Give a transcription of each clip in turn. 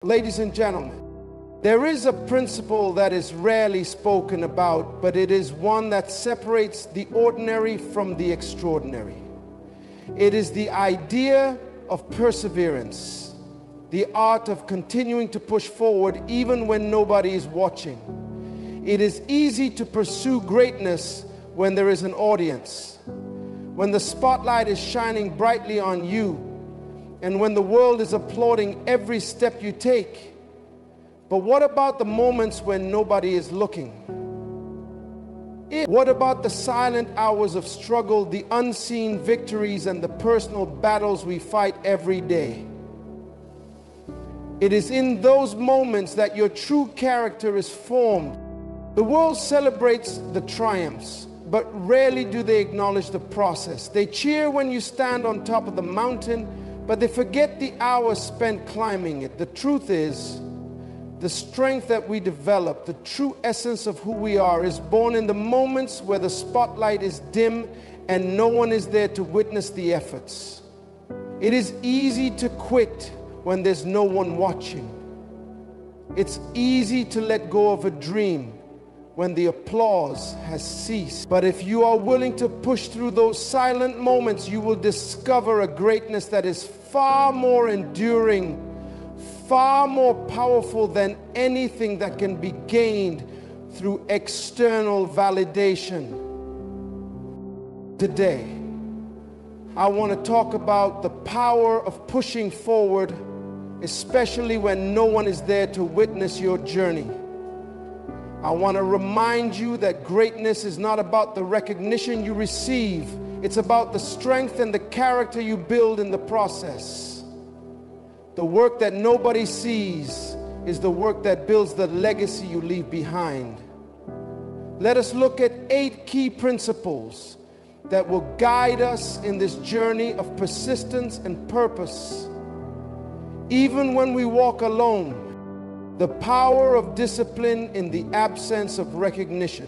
Ladies and gentlemen, there is a principle that is rarely spoken about, but it is one that separates the ordinary from the extraordinary. It is the idea of perseverance, the art of continuing to push forward even when nobody is watching. It is easy to pursue greatness when there is an audience, when the spotlight is shining brightly on you, and when the world is applauding every step you take. But what about the moments when nobody is looking? What about the silent hours of struggle, the unseen victories, and the personal battles we fight every day? It is in those moments that your true character is formed. The world celebrates the triumphs, but rarely do they acknowledge the process. They cheer when you stand on top of the mountain, but they forget the hours spent climbing it. The truth is, the strength that we develop, the true essence of who we are, is born in the moments where the spotlight is dim and no one is there to witness the efforts. It is easy to quit when there's no one watching. It's easy to let go of a dream when the applause has ceased. But if you are willing to push through those silent moments, you will discover a greatness that is far more enduring, far more powerful than anything that can be gained through external validation. Today, I want to talk about the power of pushing forward, especially when no one is there to witness your journey. I want to remind you that greatness is not about the recognition you receive. It's about the strength and the character you build in the process. The work that nobody sees is the work that builds the legacy you leave behind. Let us look at 8 key principles that will guide us in this journey of persistence and purpose. Even when we walk alone, the power of discipline in the absence of recognition.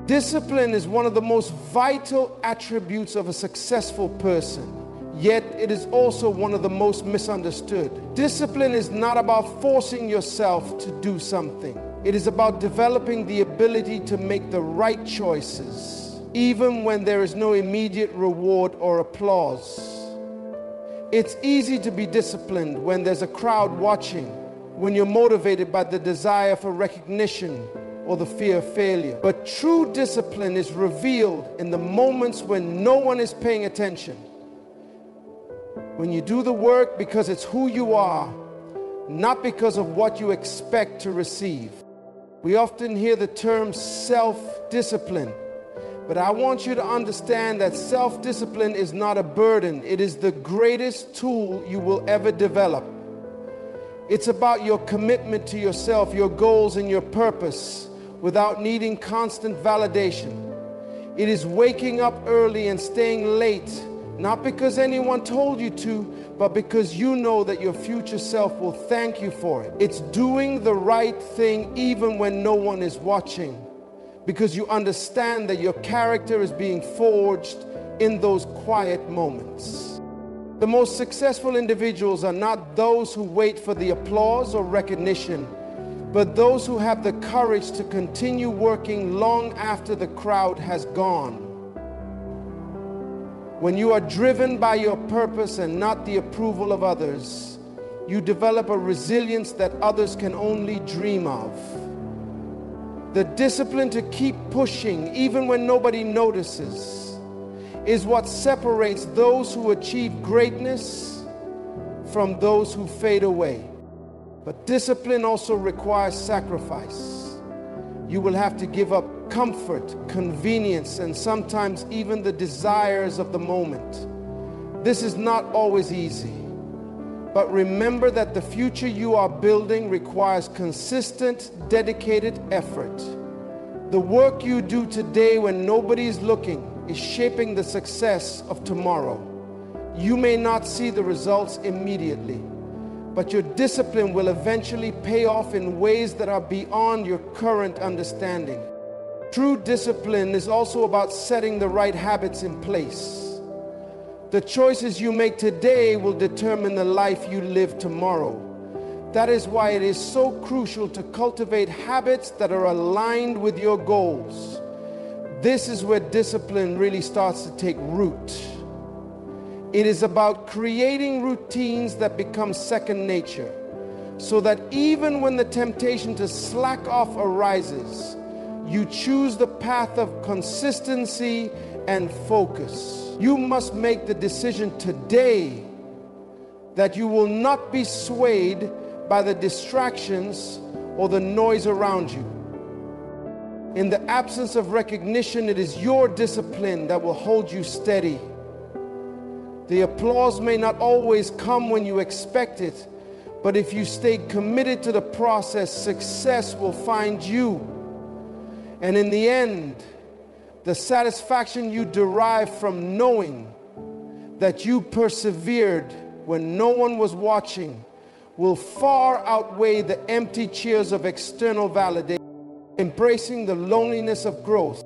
Discipline is one of the most vital attributes of a successful person, yet it is also one of the most misunderstood. Discipline is not about forcing yourself to do something. It is about developing the ability to make the right choices, even when there is no immediate reward or applause. It's easy to be disciplined when there's a crowd watching, when you're motivated by the desire for recognition or the fear of failure. But true discipline is revealed in the moments when no one is paying attention. When you do the work because it's who you are, not because of what you expect to receive. We often hear the term self-discipline, but I want you to understand that self-discipline is not a burden. It is the greatest tool you will ever develop. It's about your commitment to yourself, your goals, and your purpose without needing constant validation. It is waking up early and staying late, not because anyone told you to, but because you know that your future self will thank you for it. It's doing the right thing even when no one is watching, because you understand that your character is being forged in those quiet moments. The most successful individuals are not those who wait for the applause or recognition, but those who have the courage to continue working long after the crowd has gone. When you are driven by your purpose and not the approval of others, you develop a resilience that others can only dream of. The discipline to keep pushing even when nobody notices is what separates those who achieve greatness from those who fade away. But discipline also requires sacrifice. You will have to give up comfort, convenience, and sometimes even the desires of the moment. This is not always easy. But remember that the future you are building requires consistent, dedicated effort. The work you do today when nobody is looking is shaping the success of tomorrow. You may not see the results immediately, but your discipline will eventually pay off in ways that are beyond your current understanding. True discipline is also about setting the right habits in place. The choices you make today will determine the life you live tomorrow. That is why it is so crucial to cultivate habits that are aligned with your goals. This is where discipline really starts to take root. It is about creating routines that become second nature, so that even when the temptation to slack off arises, you choose the path of consistency and focus. You must make the decision today that you will not be swayed by the distractions or the noise around you. In the absence of recognition, it is your discipline that will hold you steady. The applause may not always come when you expect it, but if you stay committed to the process, success will find you. And in the end, the satisfaction you derive from knowing that you persevered when no one was watching will far outweigh the empty cheers of external validation. Embracing the loneliness of growth.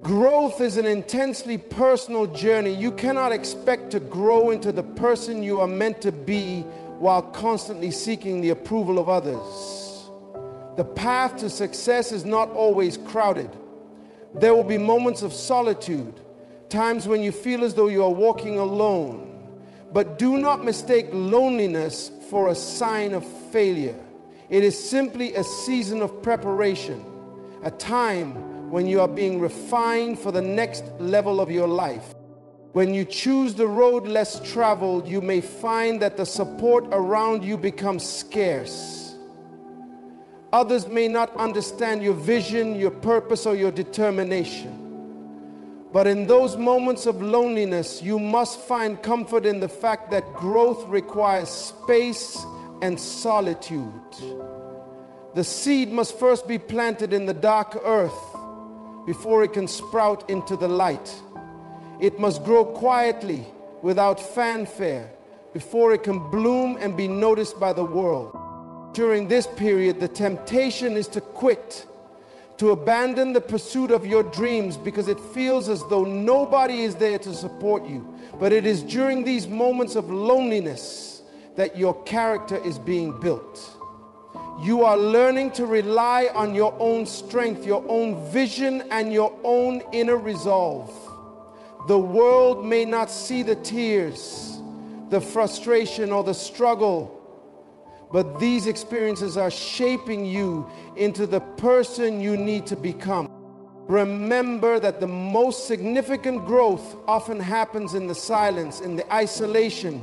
Growth is an intensely personal journey. You cannot expect to grow into the person you are meant to be while constantly seeking the approval of others. The path to success is not always crowded. There will be moments of solitude, times when you feel as though you are walking alone. But do not mistake loneliness for a sign of failure. It is simply a season of preparation, a time when you are being refined for the next level of your life. When you choose the road less traveled, you may find that the support around you becomes scarce. Others may not understand your vision, your purpose, or your determination. But in those moments of loneliness, you must find comfort in the fact that growth requires space and solitude. The seed must first be planted in the dark earth before it can sprout into the light. It must grow quietly without fanfare before it can bloom and be noticed by the world. During this period, the temptation is to quit, to abandon the pursuit of your dreams because it feels as though nobody is there to support you. But it is during these moments of loneliness that your character is being built. You are learning to rely on your own strength, your own vision, and your own inner resolve. The world may not see the tears, the frustration, or the struggle, but these experiences are shaping you into the person you need to become. Remember that the most significant growth often happens in the silence, in the isolation,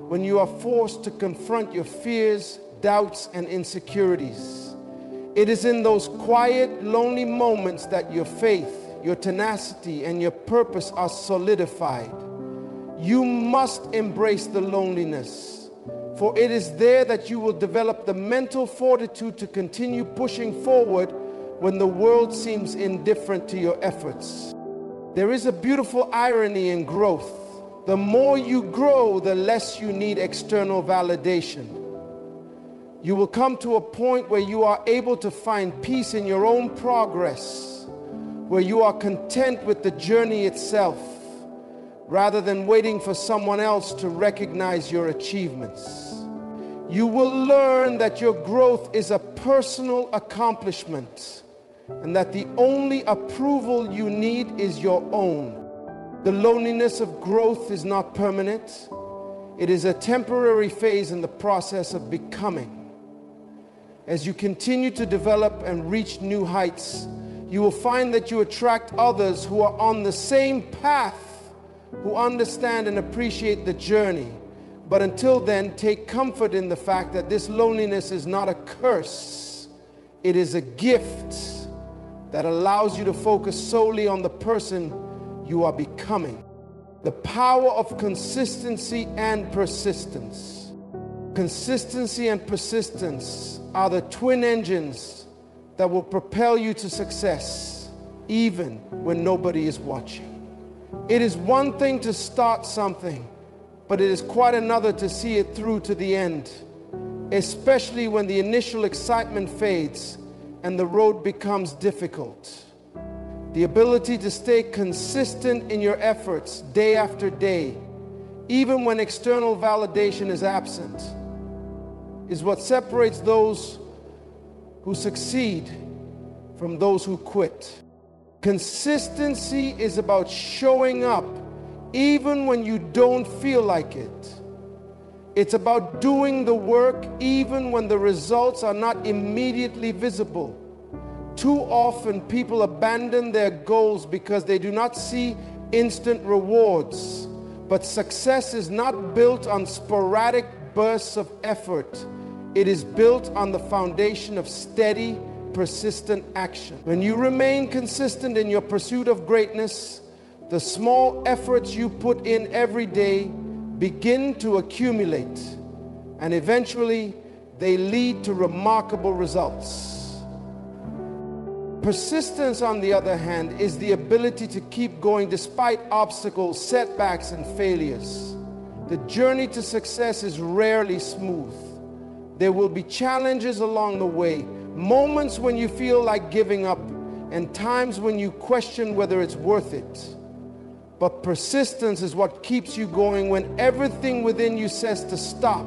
when you are forced to confront your fears, doubts, and insecurities. It is in those quiet, lonely moments that your faith, your tenacity, and your purpose are solidified. You must embrace the loneliness, for it is there that you will develop the mental fortitude to continue pushing forward when the world seems indifferent to your efforts. There is a beautiful irony in growth. The more you grow, the less you need external validation. You will come to a point where you are able to find peace in your own progress, where you are content with the journey itself, rather than waiting for someone else to recognize your achievements. You will learn that your growth is a personal accomplishment, and that the only approval you need is your own. The loneliness of growth is not permanent. It is a temporary phase in the process of becoming. As you continue to develop and reach new heights, you will find that you attract others who are on the same path, who understand and appreciate the journey. But until then, take comfort in the fact that this loneliness is not a curse. It is a gift that allows you to focus solely on the person you are becoming. The power of consistency and persistence. Consistency and persistence are the twin engines that will propel you to success, even when nobody is watching. It is one thing to start something, but it is quite another to see it through to the end, especially when the initial excitement fades and the road becomes difficult. The ability to stay consistent in your efforts day after day, even when external validation is absent, is what separates those who succeed from those who quit. Consistency is about showing up even when you don't feel like it. It's about doing the work even when the results are not immediately visible. Too often people abandon their goals because they do not see instant rewards. But success is not built on sporadic bursts of effort. It is built on the foundation of steady, persistent action. When you remain consistent in your pursuit of greatness, the small efforts you put in every day begin to accumulate, and eventually they lead to remarkable results. Persistence, on the other hand, is the ability to keep going despite obstacles, setbacks, and failures. The journey to success is rarely smooth. There will be challenges along the way, moments when you feel like giving up, and times when you question whether it's worth it. But persistence is what keeps you going when everything within you says to stop.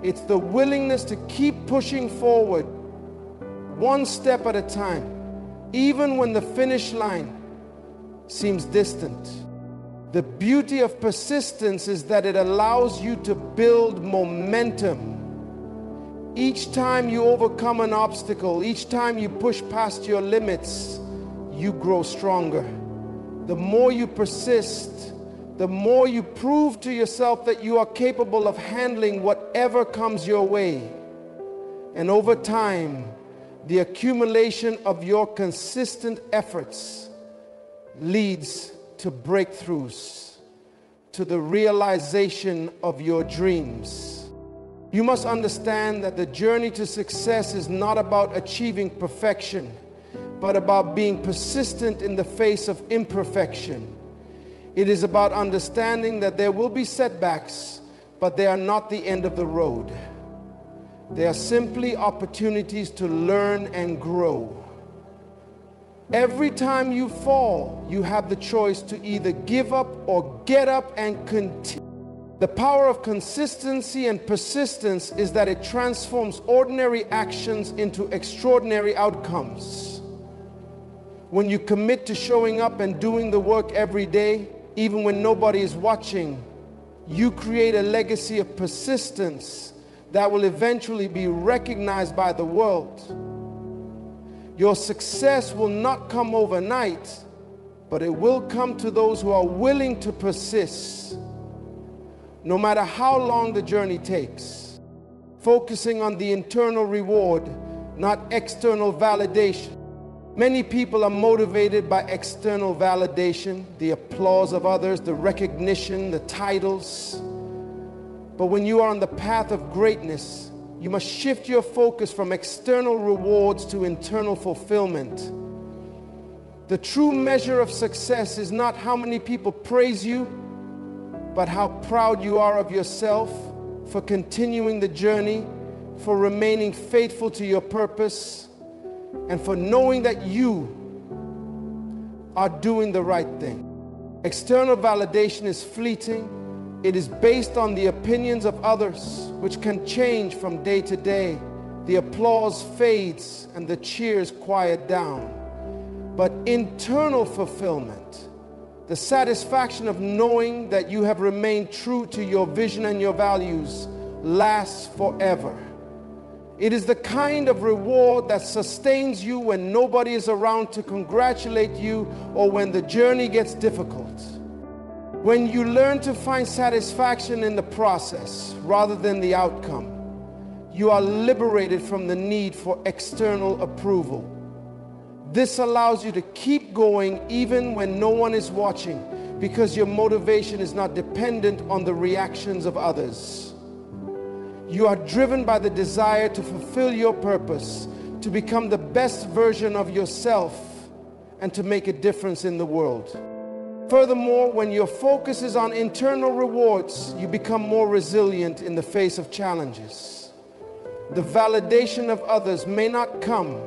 It's the willingness to keep pushing forward, one step at a time, even when the finish line seems distant. The beauty of persistence is that it allows you to build momentum. Each time you overcome an obstacle, each time you push past your limits, you grow stronger. The more you persist, the more you prove to yourself that you are capable of handling whatever comes your way. And over time, the accumulation of your consistent efforts leads to breakthroughs, to the realization of your dreams. You must understand that the journey to success is not about achieving perfection, but about being persistent in the face of imperfection. It is about understanding that there will be setbacks, but they are not the end of the road. They are simply opportunities to learn and grow. Every time you fall, you have the choice to either give up or get up and continue. The power of consistency and persistence is that it transforms ordinary actions into extraordinary outcomes. When you commit to showing up and doing the work every day, even when nobody is watching, you create a legacy of persistence that will eventually be recognized by the world. Your success will not come overnight, but it will come to those who are willing to persist, no matter how long the journey takes. Focusing on the internal reward, not external validation. Many people are motivated by external validation, the applause of others, the recognition, the titles. But when you are on the path of greatness, you must shift your focus from external rewards to internal fulfillment. The true measure of success is not how many people praise you, but how proud you are of yourself for continuing the journey, for remaining faithful to your purpose, and for knowing that you are doing the right thing. External validation is fleeting. It is based on the opinions of others, which can change from day to day. The applause fades and the cheers quiet down. But internal fulfillment, the satisfaction of knowing that you have remained true to your vision and your values, lasts forever. It is the kind of reward that sustains you when nobody is around to congratulate you or when the journey gets difficult. When you learn to find satisfaction in the process rather than the outcome, you are liberated from the need for external approval. This allows you to keep going even when no one is watching, because your motivation is not dependent on the reactions of others. You are driven by the desire to fulfill your purpose, to become the best version of yourself, and to make a difference in the world. Furthermore, when your focus is on internal rewards, you become more resilient in the face of challenges. The validation of others may not come,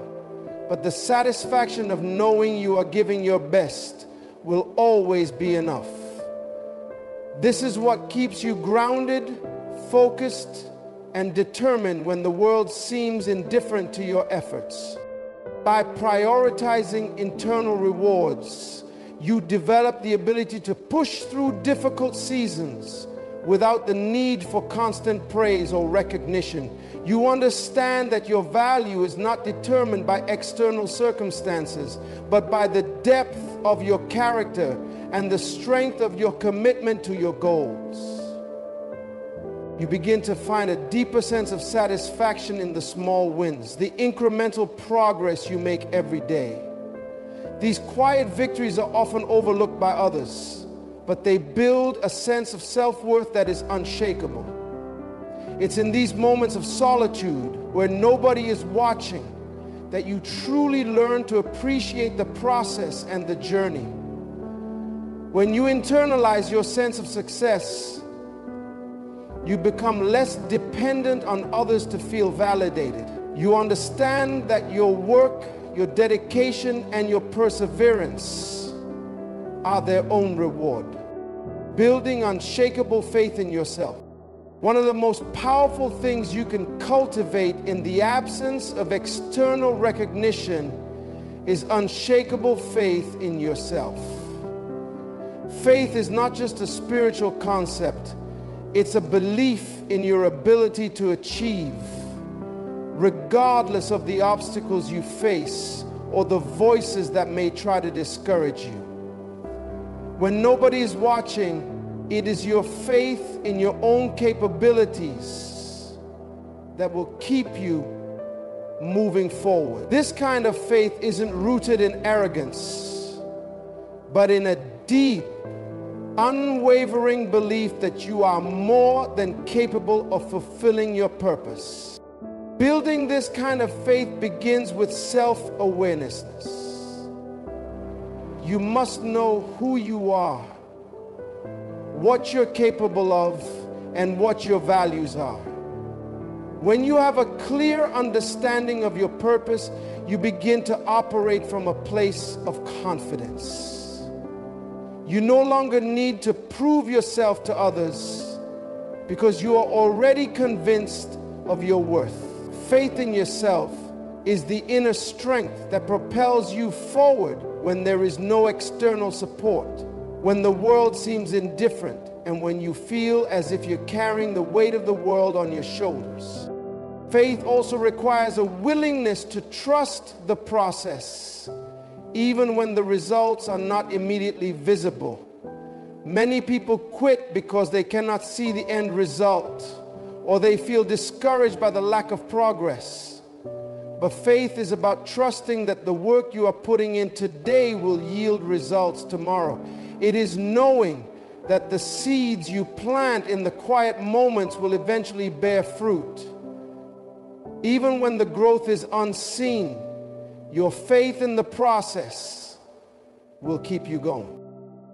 but the satisfaction of knowing you are giving your best will always be enough. This is what keeps you grounded, focused, and determined when the world seems indifferent to your efforts. By prioritizing internal rewards, you develop the ability to push through difficult seasons without the need for constant praise or recognition. You understand that your value is not determined by external circumstances, but by the depth of your character and the strength of your commitment to your goals. You begin to find a deeper sense of satisfaction in the small wins, the incremental progress you make every day. These quiet victories are often overlooked by others, but they build a sense of self-worth that is unshakable. It's in these moments of solitude where nobody is watching that you truly learn to appreciate the process and the journey. When you internalize your sense of success, you become less dependent on others to feel validated. You understand that your work, your dedication, and your perseverance are their own reward. Building unshakable faith in yourself. One of the most powerful things you can cultivate in the absence of external recognition is unshakable faith in yourself. Faith is not just a spiritual concept, it's a belief in your ability to achieve, regardless of the obstacles you face or the voices that may try to discourage you. When nobody is watching, it is your faith in your own capabilities that will keep you moving forward. This kind of faith isn't rooted in arrogance, but in a deep, unwavering belief that you are more than capable of fulfilling your purpose. Building this kind of faith begins with self-awareness. You must know who you are, what you're capable of, and what your values are. When you have a clear understanding of your purpose, you begin to operate from a place of confidence. You no longer need to prove yourself to others because you are already convinced of your worth. Faith in yourself is the inner strength that propels you forward when there is no external support, when the world seems indifferent, and when you feel as if you're carrying the weight of the world on your shoulders. Faith also requires a willingness to trust the process, even when the results are not immediately visible. Many people quit because they cannot see the end result, or they feel discouraged by the lack of progress. But faith is about trusting that the work you are putting in today will yield results tomorrow. It is knowing that the seeds you plant in the quiet moments will eventually bear fruit. Even when the growth is unseen, your faith in the process will keep you going.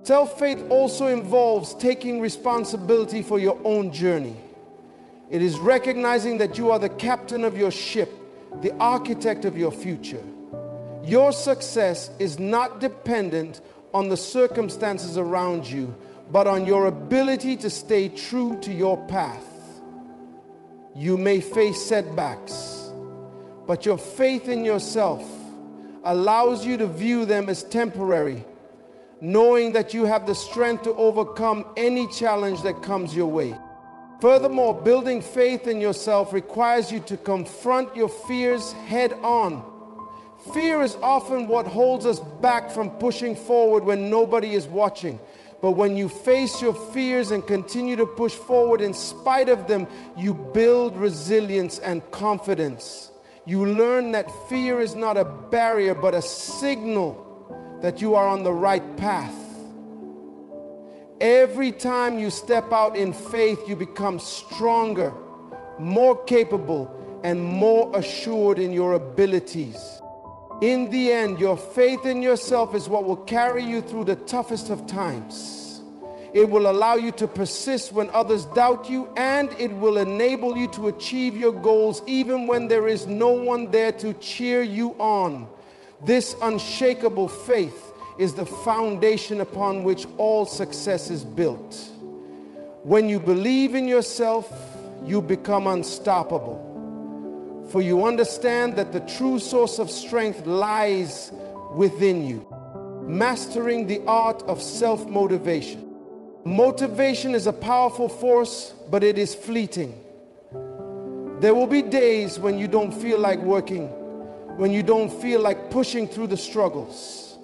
Self-faith also involves taking responsibility for your own journey. It is recognizing that you are the captain of your ship, the architect of your future. Your success is not dependent on the circumstances around you, but on your ability to stay true to your path. You may face setbacks, but your faith in yourself allows you to view them as temporary, knowing that you have the strength to overcome any challenge that comes your way. Furthermore, building faith in yourself requires you to confront your fears head on. Fear is often what holds us back from pushing forward when nobody is watching. But when you face your fears and continue to push forward in spite of them, you build resilience and confidence. You learn that fear is not a barrier, but a signal that you are on the right path. Every time you step out in faith, you become stronger, more capable, and more assured in your abilities. In the end, your faith in yourself is what will carry you through the toughest of times. It will allow you to persist when others doubt you, and it will enable you to achieve your goals even when there is no one there to cheer you on. This unshakable faith is the foundation upon which all success is built. When you believe in yourself, you become unstoppable. For you understand that the true source of strength lies within you. Mastering the art of self-motivation. Motivation is a powerful force, but it is fleeting. There will be days when you don't feel like working, when you don't feel like pushing through the struggles.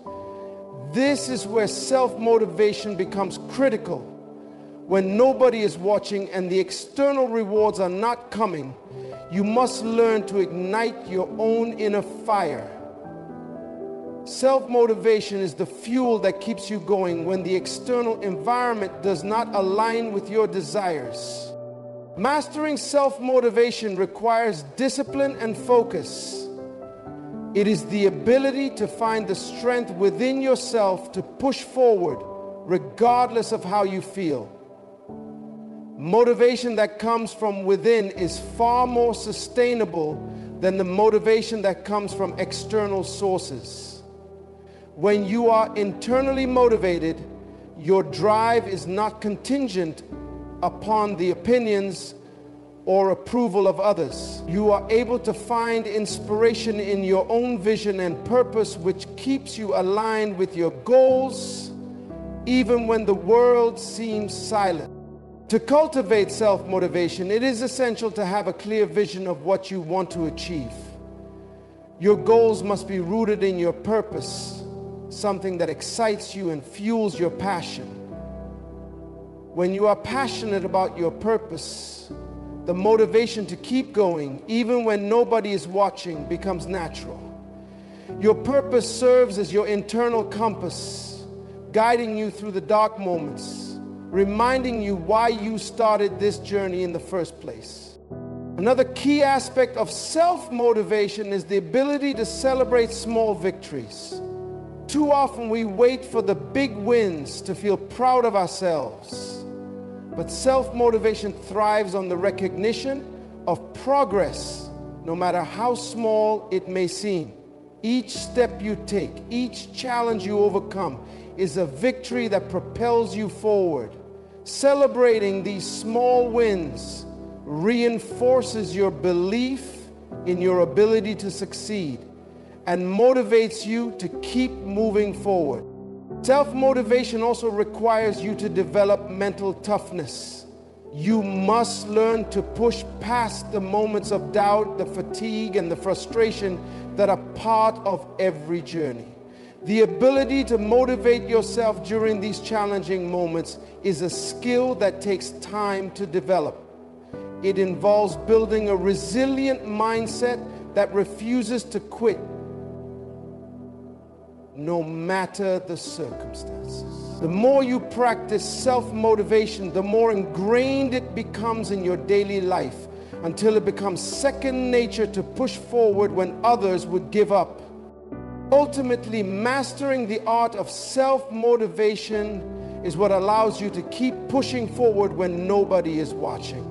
This is where self-motivation becomes critical. When nobody is watching and the external rewards are not coming, you must learn to ignite your own inner fire. Self-motivation is the fuel that keeps you going when the external environment does not align with your desires. Mastering self-motivation requires discipline and focus. It is the ability to find the strength within yourself to push forward regardless of how you feel. Motivation that comes from within is far more sustainable than the motivation that comes from external sources. When you are internally motivated, your drive is not contingent upon the opinions or approval of others. You are able to find inspiration in your own vision and purpose, which keeps you aligned with your goals, even when the world seems silent. To cultivate self-motivation, it is essential to have a clear vision of what you want to achieve. Your goals must be rooted in your purpose, something that excites you and fuels your passion. When you are passionate about your purpose, the motivation to keep going, even when nobody is watching, becomes natural. Your purpose serves as your internal compass, guiding you through the dark moments, reminding you why you started this journey in the first place. Another key aspect of self-motivation is the ability to celebrate small victories. Too often we wait for the big wins to feel proud of ourselves. But self-motivation thrives on the recognition of progress, no matter how small it may seem. Each step you take, each challenge you overcome is a victory that propels you forward. Celebrating these small wins reinforces your belief in your ability to succeed and motivates you to keep moving forward. Self-motivation also requires you to develop mental toughness. You must learn to push past the moments of doubt, the fatigue, and the frustration that are part of every journey. The ability to motivate yourself during these challenging moments is a skill that takes time to develop. It involves building a resilient mindset that refuses to quit, no matter the circumstances. The more you practice self-motivation, the more ingrained it becomes in your daily life, until it becomes second nature to push forward when others would give up. Ultimately, mastering the art of self-motivation is what allows you to keep pushing forward when nobody is watching.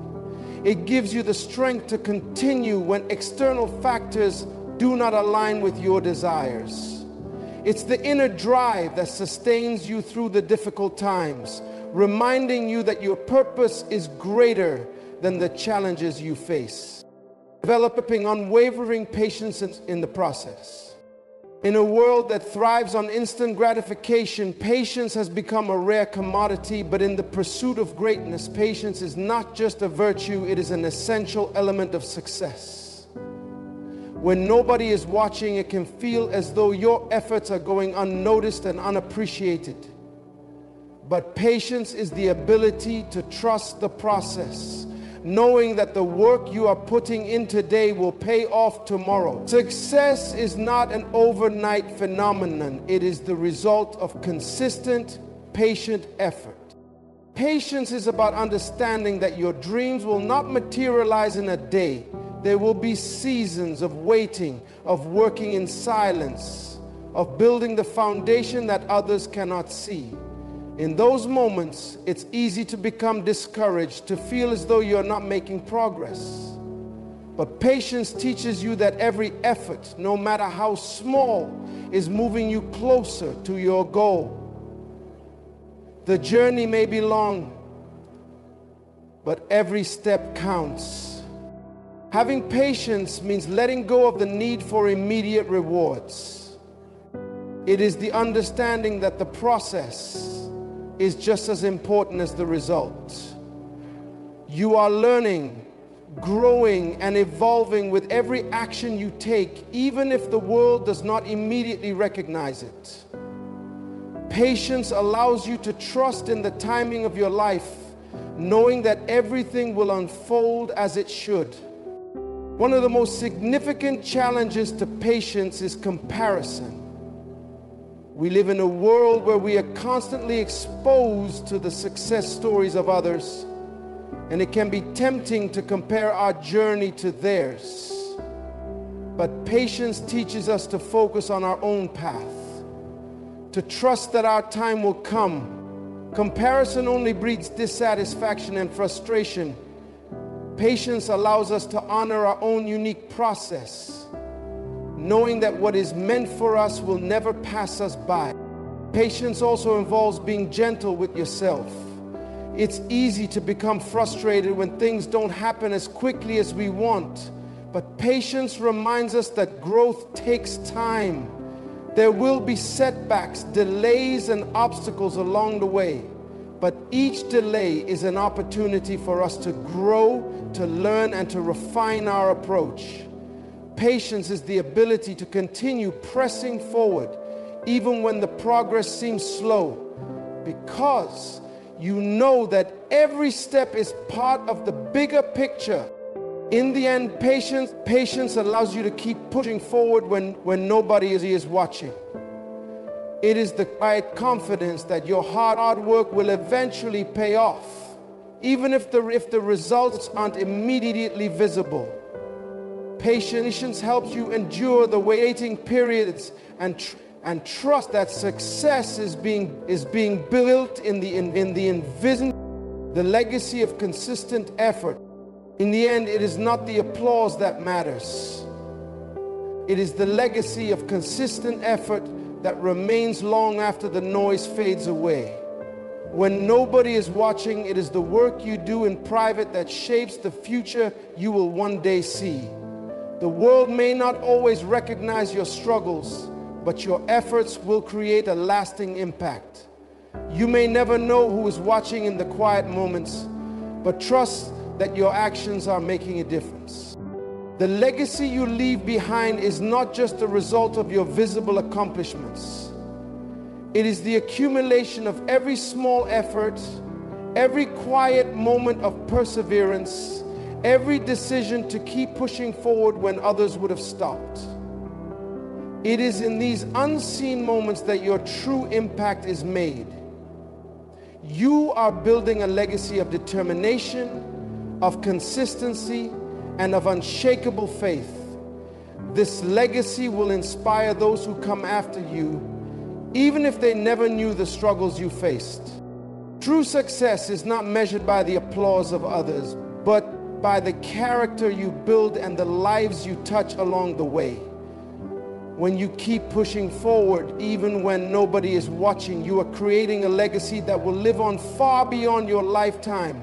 It gives you the strength to continue when external factors do not align with your desires. It's the inner drive that sustains you through the difficult times, reminding you that your purpose is greater than the challenges you face. Developing unwavering patience in the process. In a world that thrives on instant gratification, patience has become a rare commodity, but in the pursuit of greatness, patience is not just a virtue, it is an essential element of success. When nobody is watching, it can feel as though your efforts are going unnoticed and unappreciated. But patience is the ability to trust the process, knowing that the work you are putting in today will pay off tomorrow. Success is not an overnight phenomenon. It is the result of consistent, patient effort. Patience is about understanding that your dreams will not materialize in a day. There will be seasons of waiting, of working in silence, of building the foundation that others cannot see. In those moments, it's easy to become discouraged, to feel as though you're not making progress. But patience teaches you that every effort, no matter how small, is moving you closer to your goal. The journey may be long, but every step counts. Having patience means letting go of the need for immediate rewards. It is the understanding that the process is just as important as the result. You are learning, growing, and evolving with every action you take, even if the world does not immediately recognize it. Patience allows you to trust in the timing of your life, knowing that everything will unfold as it should. One of the most significant challenges to patience is comparison. We live in a world where we are constantly exposed to the success stories of others, and it can be tempting to compare our journey to theirs. But patience teaches us to focus on our own path, to trust that our time will come. Comparison only breeds dissatisfaction and frustration. Patience allows us to honor our own unique process, knowing that what is meant for us will never pass us by. Patience also involves being gentle with yourself. It's easy to become frustrated when things don't happen as quickly as we want, but patience reminds us that growth takes time. There will be setbacks, delays, and obstacles along the way, but each delay is an opportunity for us to grow, to learn, and to refine our approach. Patience is the ability to continue pressing forward even when the progress seems slow, because you know that every step is part of the bigger picture. In the end, patience allows you to keep pushing forward when nobody is watching. It is the quiet confidence that your hard work will eventually pay off, even if the results aren't immediately visible. Patience helps you endure the waiting periods and trust that success is being built in the invisible, the legacy of consistent effort. In the end, it is not the applause that matters. It is the legacy of consistent effort that remains long after the noise fades away. When nobody is watching, it is the work you do in private that shapes the future you will one day see. The world may not always recognize your struggles, but your efforts will create a lasting impact. You may never know who is watching in the quiet moments, but trust that your actions are making a difference. The legacy you leave behind is not just the result of your visible accomplishments. It is the accumulation of every small effort, every quiet moment of perseverance, every decision to keep pushing forward when others would have stopped. It is in these unseen moments that your true impact is made. You are building a legacy of determination, of consistency, and of unshakable faith. This legacy will inspire those who come after you, even if they never knew the struggles you faced. True success is not measured by the applause of others, but by the character you build and the lives you touch along the way. When you keep pushing forward, even when nobody is watching, you are creating a legacy that will live on far beyond your lifetime.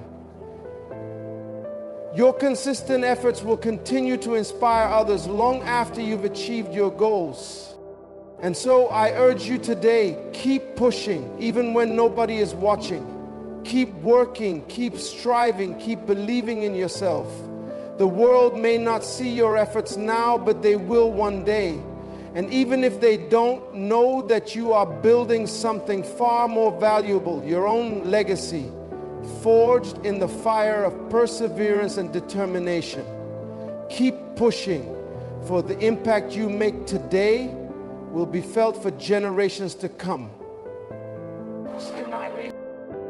Your consistent efforts will continue to inspire others long after you've achieved your goals. And so I urge you today, keep pushing, even when nobody is watching. Keep working, keep striving, keep believing in yourself. The world may not see your efforts now, but they will one day. And even if they don't, know that you are building something far more valuable, your own legacy, forged in the fire of perseverance and determination. Keep pushing, for the impact you make today will be felt for generations to come.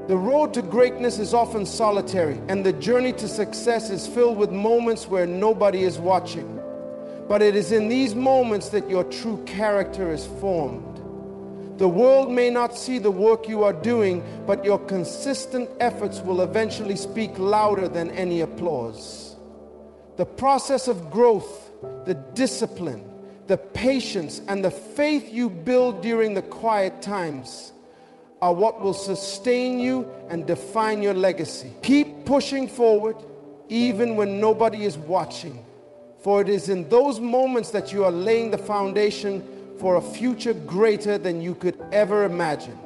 The road to greatness is often solitary, and the journey to success is filled with moments where nobody is watching. But it is in these moments that your true character is formed. The world may not see the work you are doing, but your consistent efforts will eventually speak louder than any applause. The process of growth, the discipline, the patience, and the faith you build during the quiet times are what will sustain you and define your legacy. Keep pushing forward even when nobody is watching, for it is in those moments that you are laying the foundation for a future greater than you could ever imagine.